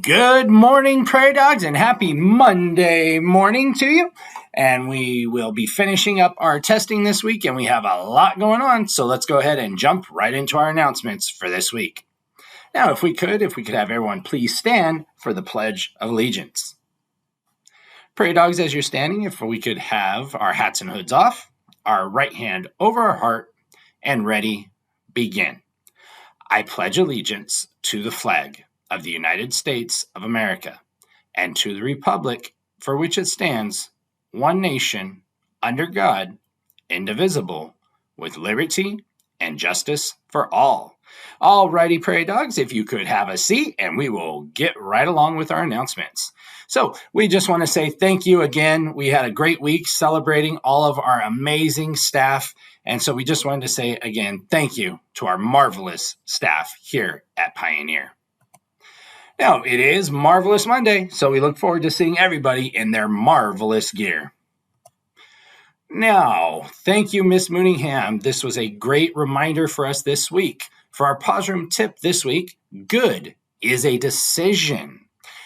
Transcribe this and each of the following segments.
Good morning, Prairie Dogs, and happy Monday morning to you. And we will be finishing up our testing this week, and we have a lot going on. So let's go ahead and jump right into our announcements for this week. Now, if we could have everyone please stand for the Pledge of Allegiance. Prairie Dogs, as you're standing, if we could have our hats and hoods off, our right hand over our heart, and ready, begin. I pledge allegiance to the flag of the United States of America and to the republic for which it stands, one nation, under God, indivisible, with liberty and justice for all. Alrighty, Prairie Dogs, if you could have a seat, and we will get right along with our announcements. So we just want to say thank you again. We had a great week celebrating all of our amazing staff. And so we just wanted to say again, thank you to our marvelous staff here at Pioneer. Now, it is Marvelous Monday, so we look forward to seeing everybody in their marvelous gear. Now, thank you, Miss Mooningham. This was a great reminder for us this week. For our pause room tip this week, good is a decision.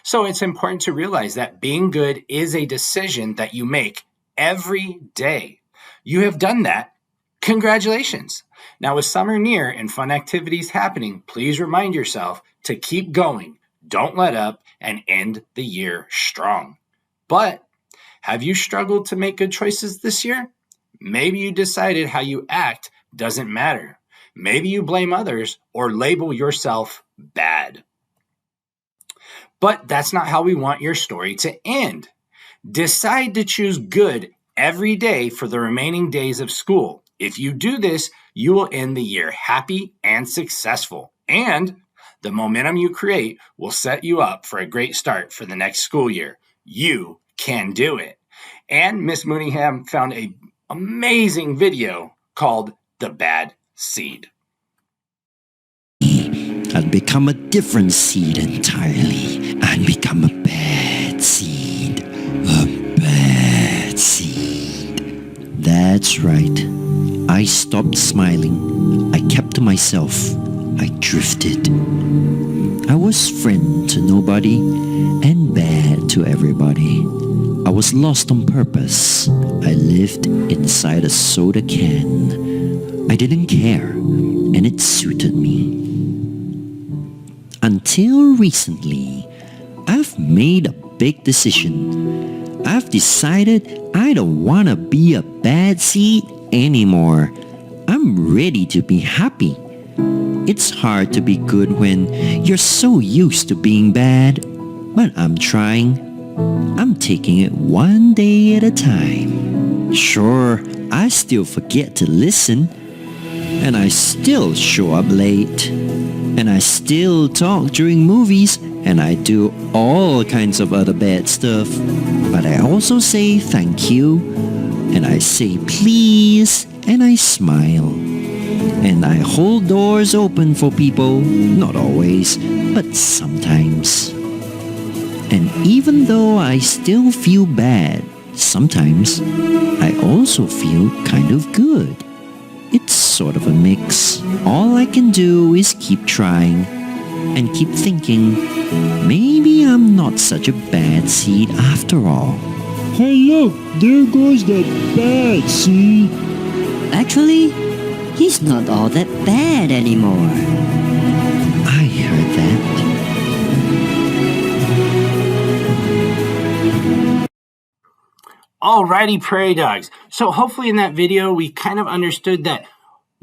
So it's important to realize that being good is a decision that you make every day. You have done that. Congratulations. Now, with summer near and fun activities happening, please remind yourself to keep going. Don't let up and end the year strong. But have you struggled to make good choices this year? Maybe you decided how you act doesn't matter. Maybe you blame others or label yourself bad. But that's not how we want your story to end. Decide to choose good every day for the remaining days of school. If you do this, you will end the year happy and successful. And the momentum you create will set you up for a great start for the next school year. You can do it. And Miss Mooningham found an amazing video called The Bad Seed. I'd become a different seed entirely. I'd become a bad seed. A bad seed. That's right. I stopped smiling. I kept to myself. I drifted. I was friend to nobody and bad to everybody. I was lost on purpose. I lived inside a soda can. I didn't care, and it suited me. Until recently, I've made a big decision. I've decided I don't want to be a bad seed anymore. I'm ready to be happy. It's hard to be good when you're so used to being bad, but I'm trying. I'm taking it one day at a time. Sure, I still forget to listen, and I still show up late, and I still talk during movies, and I do all kinds of other bad stuff. But I also say thank you, and I say please, and I smile. And I hold doors open for people, not always, but sometimes. And even though I still feel bad, sometimes I also feel kind of good. It's sort of a mix. All I can do is keep trying and keep thinking, maybe I'm not such a bad seed after all. Hey look, there goes that bad seed. Actually, he's not all that bad anymore. I heard that. Alrighty, Prairie Dogs. So hopefully in that video, we kind of understood that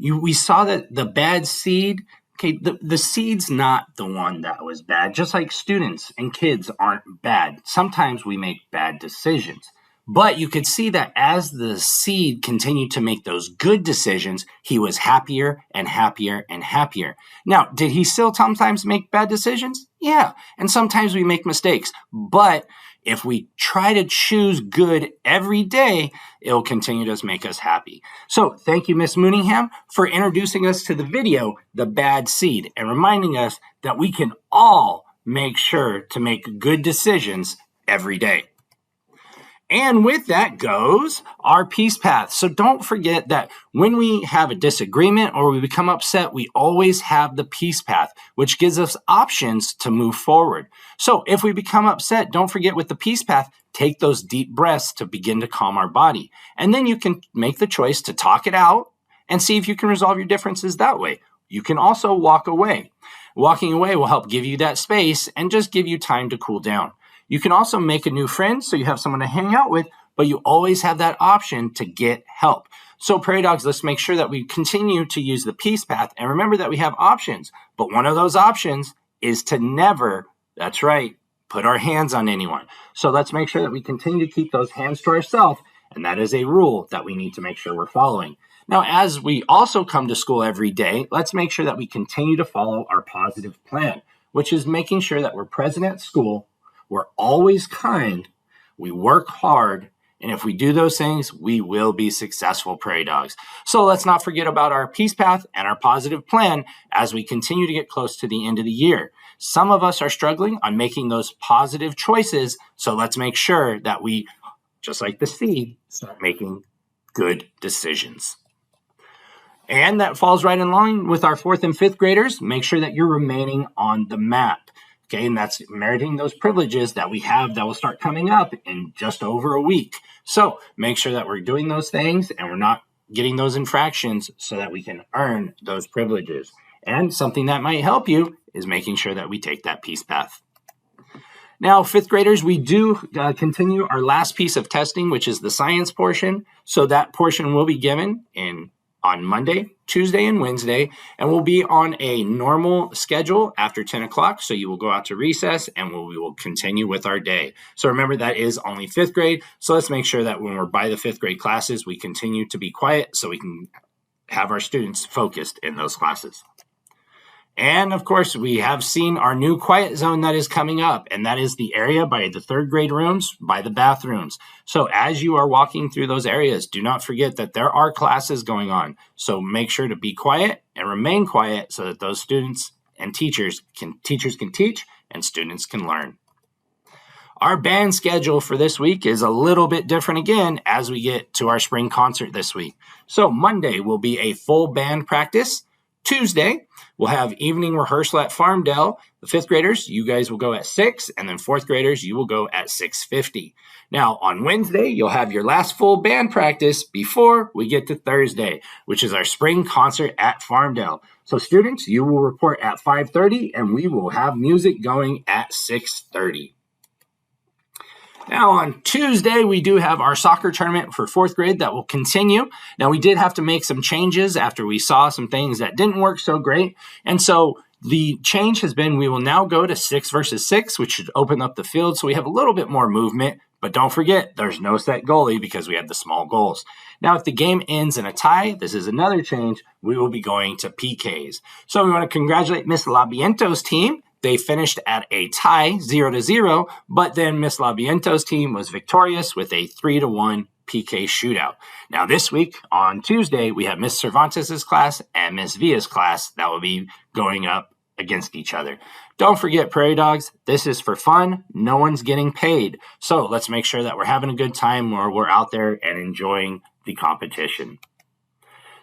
we saw that the bad seed, okay, the seed's not the one that was bad. Just like students and kids aren't bad. Sometimes we make bad decisions. But you could see that as the seed continued to make those good decisions, he was happier and happier and happier. Now, did he still sometimes make bad decisions? Yeah. And sometimes we make mistakes. But if we try to choose good every day, it'll continue to make us happy. So thank you, Miss Mooningham, for introducing us to the video, The Bad Seed, and reminding us that we can all make sure to make good decisions every day. And with that goes our peace path. So don't forget that when we have a disagreement or we become upset, we always have the peace path, which gives us options to move forward. So if we become upset, don't forget with the peace path, take those deep breaths to begin to calm our body. And then you can make the choice to talk it out and see if you can resolve your differences that way. You can also walk away. Walking away will help give you that space and just give you time to cool down. You can also make a new friend so you have someone to hang out with, but you always have that option to get help. So prairie dogs, let's make sure that we continue to use the peace path and remember that we have options, but one of those options is to never, that's right, put our hands on anyone. So let's make sure that we continue to keep those hands to ourselves, and that is a rule that we need to make sure we're following. Now, as we also come to school every day, let's make sure that we continue to follow our positive plan, which is making sure that we're present at school, we're always kind, we work hard, and if we do those things, we will be successful prairie dogs. So let's not forget about our peace path and our positive plan as we continue to get close to the end of the year. Some of us are struggling on making those positive choices, so let's make sure that we, just like the seed, start making good decisions. And that falls right in line with our 4th and 5th graders. Make sure that you're remaining on the map. Okay, and that's meriting those privileges that we have that will start coming up in just over a week. So make sure that we're doing those things and we're not getting those infractions so that we can earn those privileges. And something that might help you is making sure that we take that peace path. Now, 5th graders, we do continue our last piece of testing, which is the science portion. So that portion will be given on Monday, Tuesday, and Wednesday, and we'll be on a normal schedule after 10 o'clock. So you will go out to recess and we will continue with our day. So remember, that is only 5th grade. So let's make sure that when we're by the 5th grade classes, we continue to be quiet so we can have our students focused in those classes. And of course, we have seen our new quiet zone that is coming up, and that is the area by the 3rd grade rooms, by the bathrooms. So as you are walking through those areas, do not forget that there are classes going on. So make sure to be quiet and remain quiet so that those students and teachers can teach and students can learn. Our band schedule for this week is a little bit different again as we get to our spring concert this week. So Monday will be a full band practice. Tuesday, we'll have evening rehearsal at Farmdale. The 5th graders, you guys will go at 6, and then 4th graders, you will go at 6:50. Now, on Wednesday, you'll have your last full band practice before we get to Thursday, which is our spring concert at Farmdale. So students, you will report at 5:30, and we will have music going at 6:30. Now, on Tuesday, we do have our soccer tournament for 4th grade that will continue. Now, we did have to make some changes after we saw some things that didn't work so great. And so the change has been we will now go to 6 versus 6, which should open up the field so we have a little bit more movement. But don't forget, there's no set goalie because we have the small goals. Now, if the game ends in a tie, this is another change. We will be going to PKs. So we want to congratulate Miss Labiento's team. They finished at a tie, 0-0, but then Miss Labiento's team was victorious with a 3-1 PK shootout. Now this week, on Tuesday, we have Miss Cervantes' class and Miss Villa's class that will be going up against each other. Don't forget, prairie dogs, this is for fun. No one's getting paid. So let's make sure that we're having a good time where we're out there and enjoying the competition.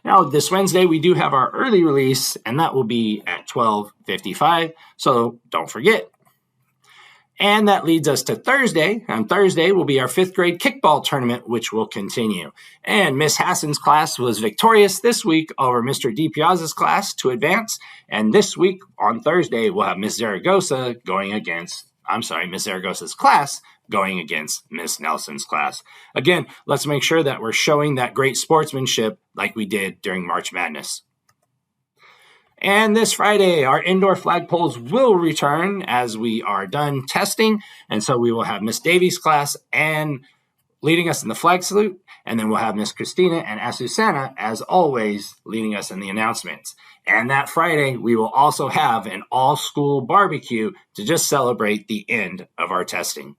Now, this Wednesday, we do have our early release, and that will be at 12:55, so don't forget. And that leads us to Thursday. On Thursday will be our 5th grade kickball tournament, which will continue. And Miss Hassan's class was victorious this week over Mr. DiPiazza's class to advance. And this week, on Thursday, we'll have Miss Zaragoza's class going against Miss Nelson's class. Again, let's make sure that we're showing that great sportsmanship like we did during March Madness. And this Friday, our indoor flagpoles will return as we are done testing. And so we will have Miss Davies' class and leading us in the flag salute. And then we'll have Miss Christina and Asusana, as always, leading us in the announcements. And that Friday, we will also have an all-school barbecue to just celebrate the end of our testing.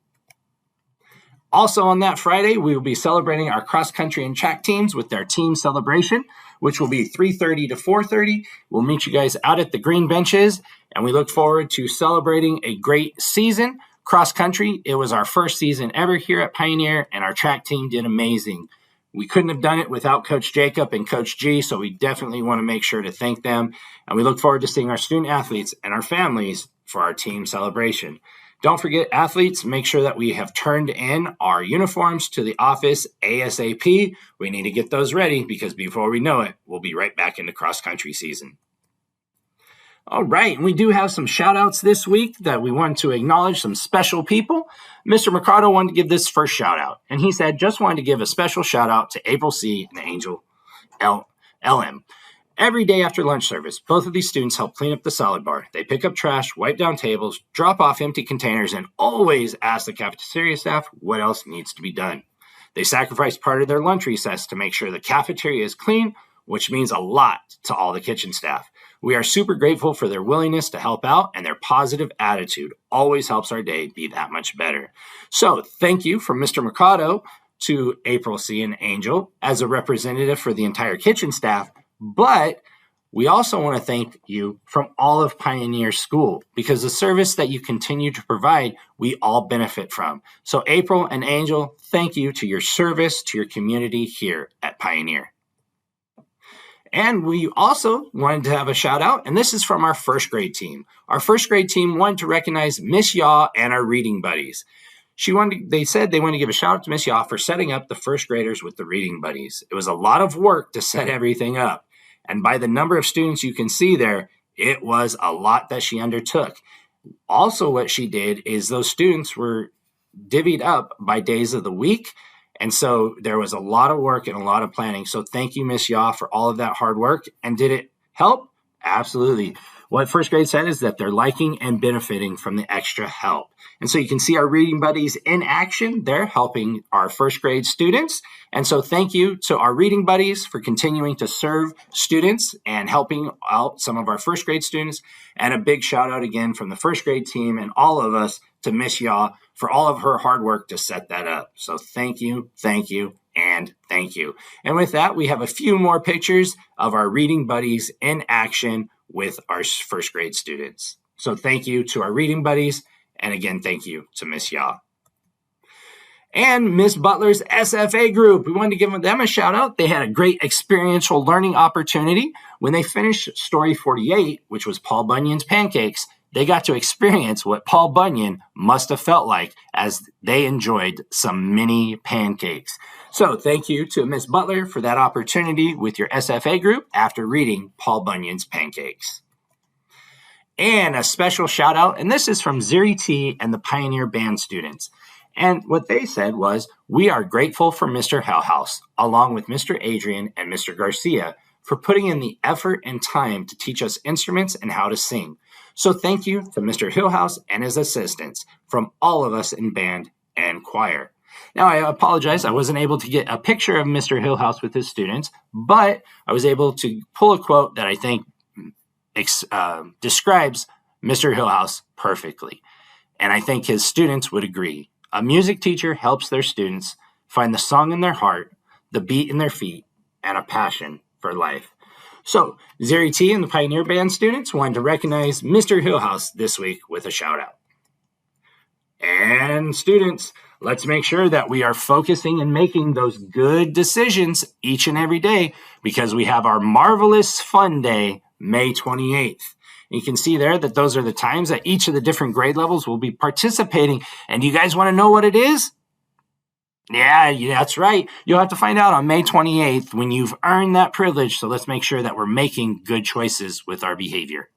Also on that Friday, we will be celebrating our cross-country and track teams with their team celebration, which will be 3:30 to 4:30. We'll meet you guys out at the green benches, and we look forward to celebrating a great season. Cross country, it was our first season ever here at Pioneer, and our track team did amazing. We couldn't have done it without Coach Jacob and Coach G, so we definitely want to make sure to thank them. And we look forward to seeing our student athletes and our families for our team celebration. Don't forget, athletes, make sure that we have turned in our uniforms to the office ASAP. We need to get those ready because before we know it, we'll be right back into cross-country season. All right, and we do have some shout-outs this week that we want to acknowledge some special people. Mr. Mercado wanted to give this first shout-out, and he said, just wanted to give a special shout-out to April C. and Angel LM. Every day after lunch service, both of these students help clean up the salad bar. They pick up trash, wipe down tables, drop off empty containers, and always ask the cafeteria staff what else needs to be done. They sacrifice part of their lunch recess to make sure the cafeteria is clean, which means a lot to all the kitchen staff. We are super grateful for their willingness to help out, and their positive attitude always helps our day be that much better. So thank you from Mr. Mercado to April C. and Angel as a representative for the entire kitchen staff, but we also want to thank you from all of Pioneer School because the service that you continue to provide, we all benefit from. So April and Angel, thank you to your service to your community here at Pioneer. And we also wanted to have a shout out, and this is from our first grade team. Our first grade team wanted to recognize Miss Yaw and our reading buddies. They said they wanted to give a shout out to Miss Yaw for setting up the first graders with the reading buddies. It was a lot of work to set everything up. And by the number of students you can see there, it was a lot that she undertook. Also, what she did is those students were divvied up by days of the week. And so there was a lot of work and a lot of planning. So thank you, Miss Yaw, for all of that hard work. And did it help? Absolutely. What first grade said is that they're liking and benefiting from the extra help. And so you can see our reading buddies in action. They're helping our first grade students. And so thank you to our reading buddies for continuing to serve students and helping out some of our first grade students. And a big shout out again from the first grade team and all of us to Miss Yaw for all of her hard work to set that up. So thank you, and thank you. And with that, we have a few more pictures of our reading buddies in action with our first grade students. So thank you to our reading buddies. And again, thank you to Miss Yaw. And Miss Butler's SFA group. We wanted to give them a shout out. They had a great experiential learning opportunity. When they finished story 48, which was Paul Bunyan's pancakes, they got to experience what Paul Bunyan must have felt like as they enjoyed some mini pancakes. So thank you to Miss Butler for that opportunity with your SFA group after reading Paul Bunyan's pancakes. And a special shout out, and this is from Ziri T and the Pioneer Band students. And what they said was, we are grateful for Mr. Hellhouse, along with Mr. Adrian and Mr. Garcia, for putting in the effort and time to teach us instruments and how to sing. So thank you to Mr. Hillhouse and his assistants from all of us in band and choir. Now, I apologize. I wasn't able to get a picture of Mr. Hillhouse with his students, but I was able to pull a quote that I think describes Mr. Hillhouse perfectly. And I think his students would agree. A music teacher helps their students find the song in their heart, the beat in their feet, and a passion for life. So, Ziri T and the Pioneer Band students wanted to recognize Mr. Hillhouse this week with a shout out. And students, let's make sure that we are focusing and making those good decisions each and every day because we have our marvelous fun day, May 28th. And you can see there that those are the times that each of the different grade levels will be participating. And you guys want to know what it is? Yeah, that's right. You'll have to find out on May 28th when you've earned that privilege. So let's make sure that we're making good choices with our behavior.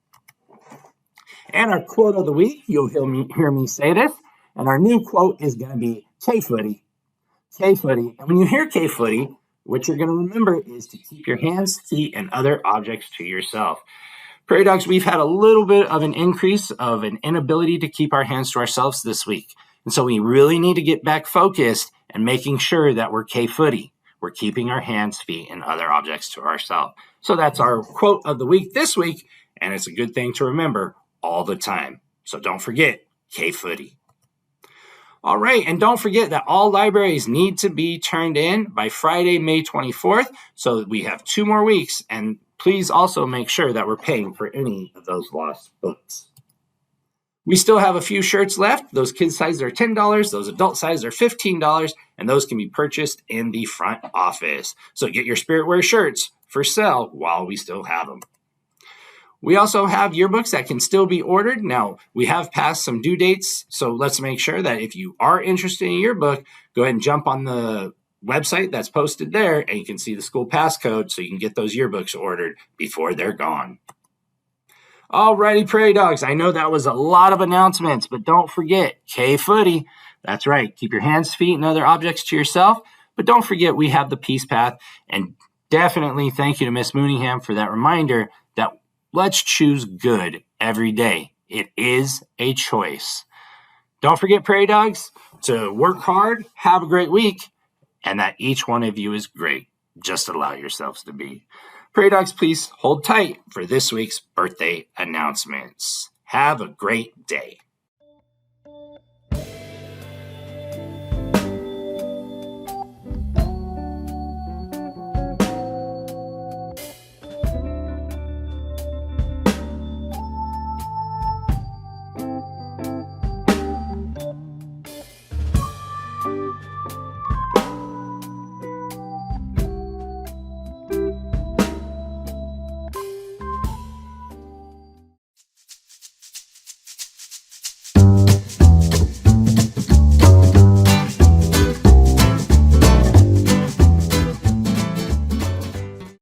And our quote of the week, you'll hear me say this. And our new quote is going to be K-footy. K-footy. And when you hear K-footy, what you're going to remember is to keep your hands, feet, and other objects to yourself. Prairie Dogs, we've had a little bit of an increase of an inability to keep our hands to ourselves this week. And so we really need to get back focused and making sure that we're K-footy. We're keeping our hands, feet, and other objects to ourselves. So that's our quote of the week this week, and it's a good thing to remember all the time. So don't forget, K-footy. All right, and don't forget that all libraries need to be turned in by Friday, May 24th. So we have 2 more weeks, and please also make sure that we're paying for any of those lost books. We still have a few shirts left. Those kids sizes are $10, those adult sizes are $15, and those can be purchased in the front office. So get your Spirit Wear shirts for sale while we still have them. We also have yearbooks that can still be ordered. Now, we have passed some due dates, so let's make sure that if you are interested in a yearbook, go ahead and jump on the website that's posted there, and you can see the school passcode so you can get those yearbooks ordered before they're gone. Alrighty, Prairie Dogs, I know that was a lot of announcements, but don't forget, K-Footy. That's right, keep your hands, feet, and other objects to yourself, but don't forget we have the Peace Path, and definitely thank you to Miss Mooneyham for that reminder that let's choose good every day. It is a choice. Don't forget, Prairie Dogs, to work hard, have a great week, and that each one of you is great. Just allow yourselves to be. Prairie Dogs, please hold tight for this week's birthday announcements. Have a great day.